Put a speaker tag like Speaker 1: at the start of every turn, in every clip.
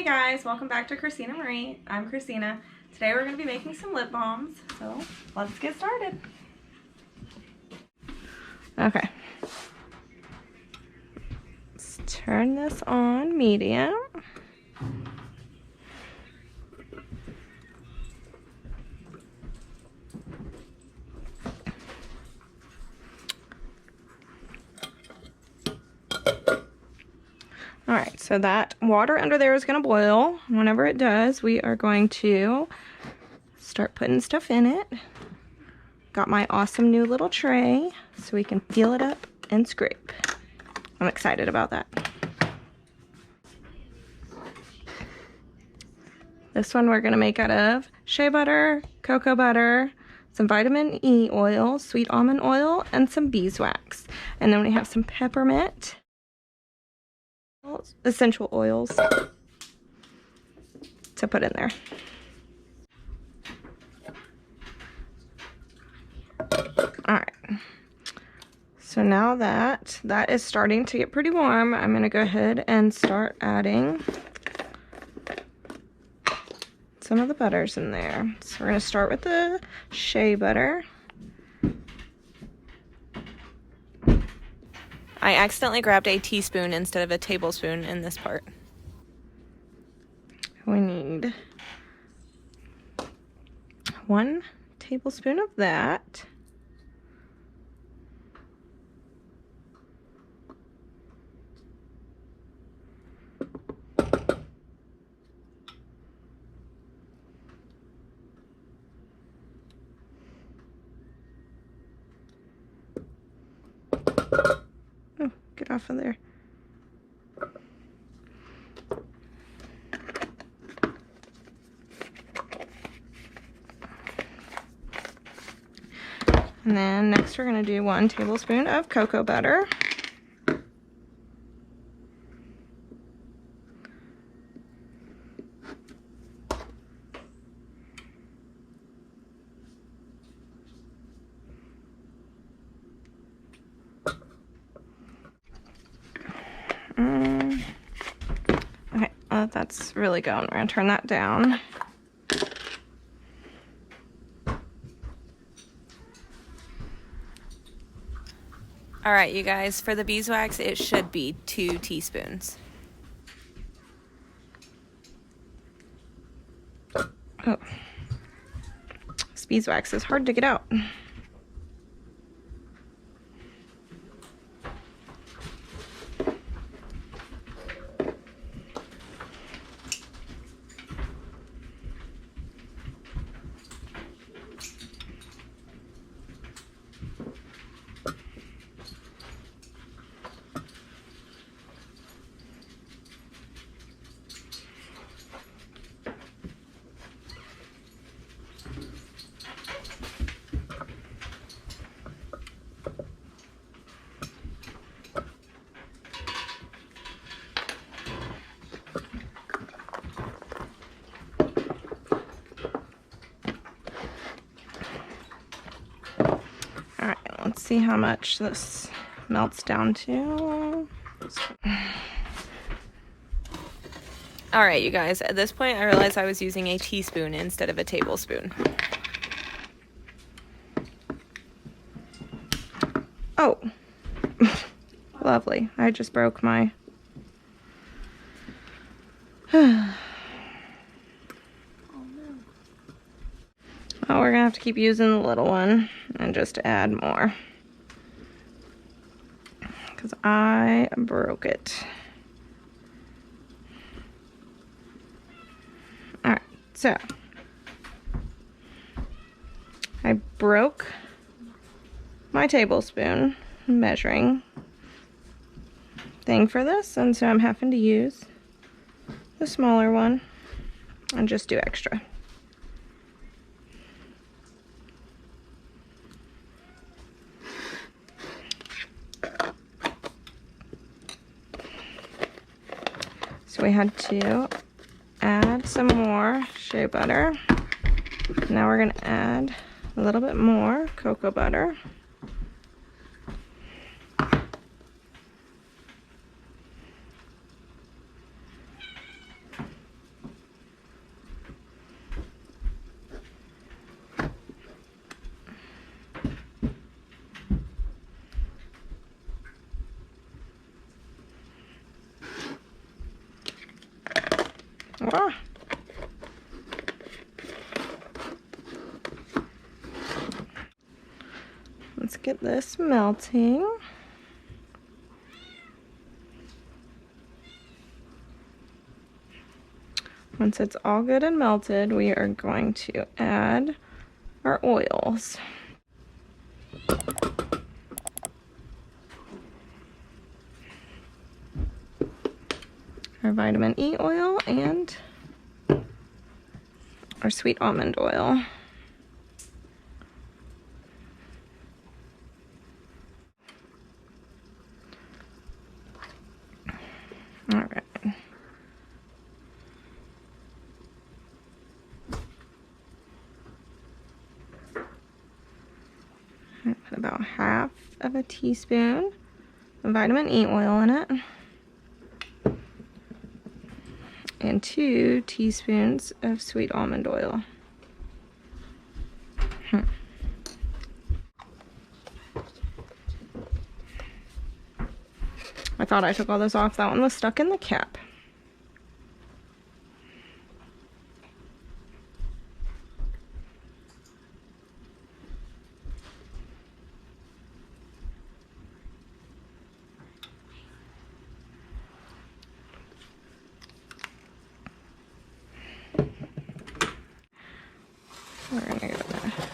Speaker 1: Hey guys, welcome back to Christina Marie. I'm Christina. Today we're going to be making some lip balms, so let's get started. Okay. Let's turn this on medium. Alright, so that water under there is going to boil. Whenever it does, we are going to start putting stuff in it. Got my awesome new little tray so we can fill it up and scrape. I'm excited about that. This one we're going to make out of shea butter, cocoa butter, some vitamin E oil, sweet almond oil, and some beeswax. And then we have some peppermint, essential oils to put in there. Alright, so now that is starting to get pretty warm, I'm going to go ahead and start adding some of the butters in there. So we're going to start with the shea butter. I accidentally grabbed a teaspoon instead of a tablespoon in this part. We need 1 tablespoon of that. Oh, get off of there. And then next we're going to do 1 tablespoon of cocoa butter. Okay, that's really going. We're going to turn that down. Alright, you guys, for the beeswax, it should be 2 teaspoons. Oh, this beeswax is hard to get out. Let's see how much this melts down to. Alright, you guys, at this point I realized I was using a teaspoon instead of a tablespoon. Oh, lovely. I just broke my... Oh, we're gonna have to keep using the little one and just add more because I broke it. Alright, so I broke my tablespoon measuring thing for this, and so I'm having to use the smaller one and just do extra. So we had to add some more shea butter. Now we're going to add a little bit more cocoa butter. Ah. Let's get this melting. Once it's all good and melted, we are going to add our oils. Our vitamin E oil and our sweet almond oil. All right. I put about half of a teaspoon of vitamin E oil in it. And 2 teaspoons of sweet almond oil. I thought I took all this off. That one was stuck in the cap. We're gonna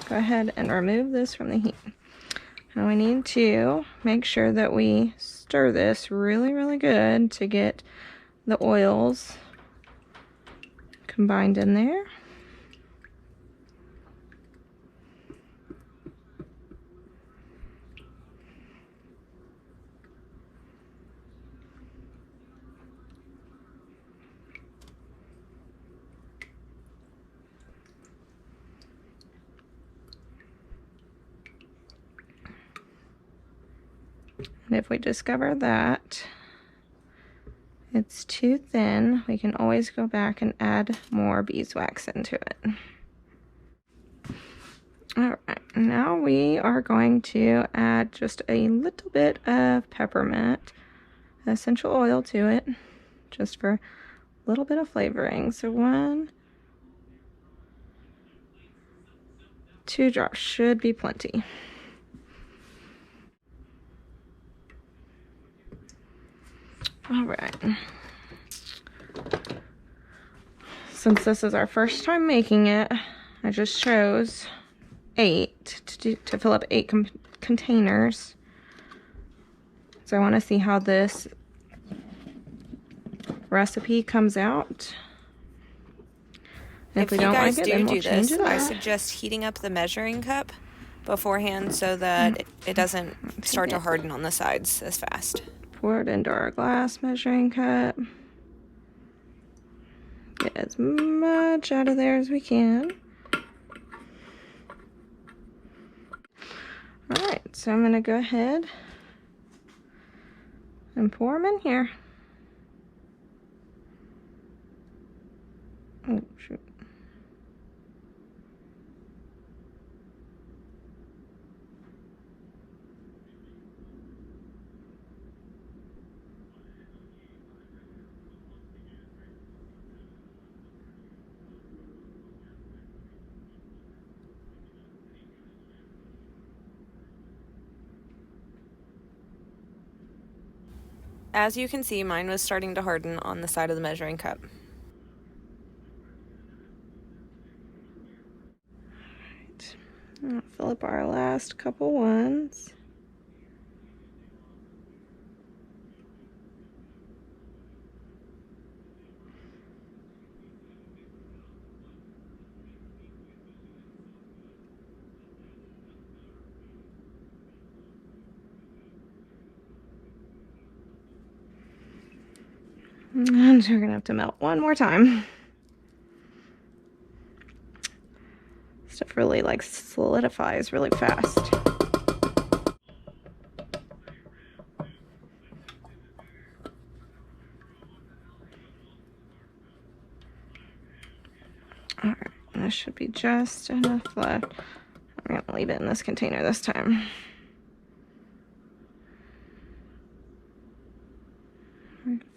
Speaker 1: go ahead and remove this from the heat. Now we need to make sure that we stir this really, really good to get the oils combined in there. And if we discover that it's too thin, we can always go back and add more beeswax into it. All right, now we are going to add just a little bit of peppermint essential oil to it, just for a little bit of flavoring. So 1, 2 drops should be plenty. All right. Since this is our first time making it, I just chose 8 to fill up 8 containers. So I want to see how this recipe comes out.
Speaker 2: If we don't like it, then we'll change it up. I suggest heating up the measuring cup beforehand so that it doesn't start to harden on the sides as fast.
Speaker 1: Pour it into our glass measuring cup. Get as much out of there as we can. Alright, so I'm going to go ahead and pour them in here. Oh, shoot.
Speaker 2: As you can see, mine was starting to harden on the side of the measuring cup.
Speaker 1: Alright, I'll fill up our last couple ones. And we're gonna have to melt one more time. Stuff really like solidifies really fast. Alright, this should be just enough left. I'm gonna leave it in this container this time.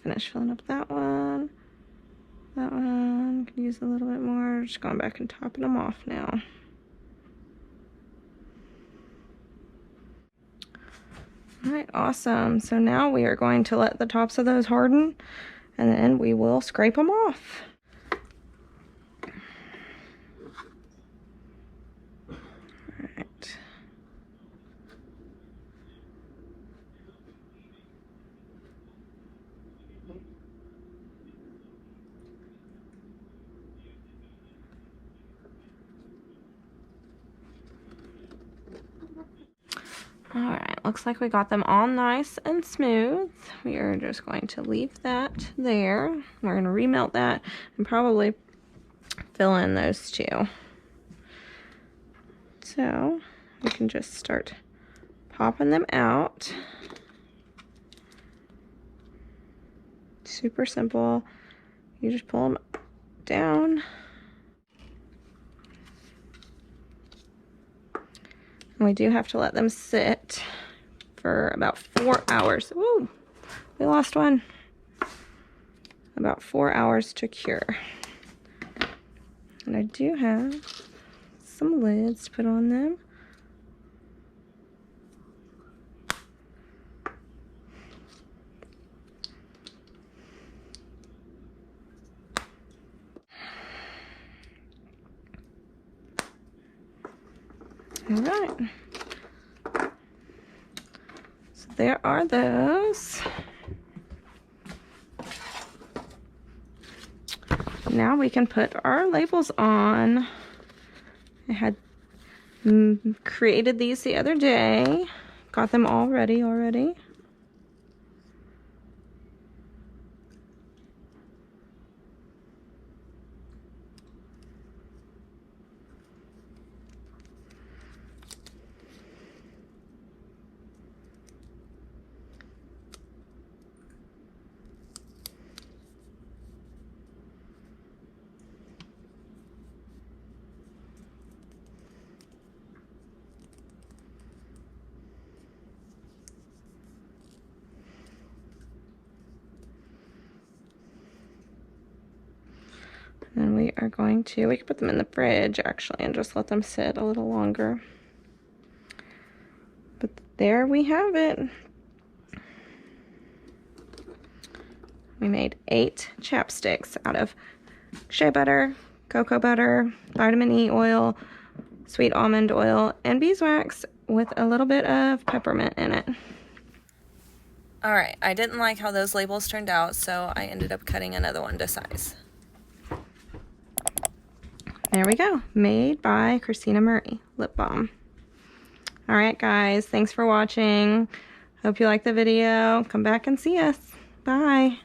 Speaker 1: Finish filling up that one, use a little bit more. Just going back and topping them off now. All right, awesome. So now we are going to let the tops of those harden, and then we will scrape them off. All right. All right, looks like we got them all nice and smooth. We are just going to leave that there. We're going to remelt that and probably fill in those two. So we can just start popping them out. Super simple. You just pull them down. And we do have to let them sit for about 4 hours. Ooh, we lost one. About 4 hours to cure. And I do have some lids to put on them. All right. So there are those. Now we can put our labels on. I had created these the other day. Got them all ready already. And we are going to, we can put them in the fridge actually and just let them sit a little longer. But there we have it. We made 8 chapsticks out of shea butter, cocoa butter, vitamin E oil, sweet almond oil, and beeswax with a little bit of peppermint in it.
Speaker 2: Alright, I didn't like how those labels turned out, so I ended up cutting another one to size.
Speaker 1: There we go. Made by Christina Murray lip balm. Alright guys, thanks for watching. Hope you liked the video. Come back and see us. Bye.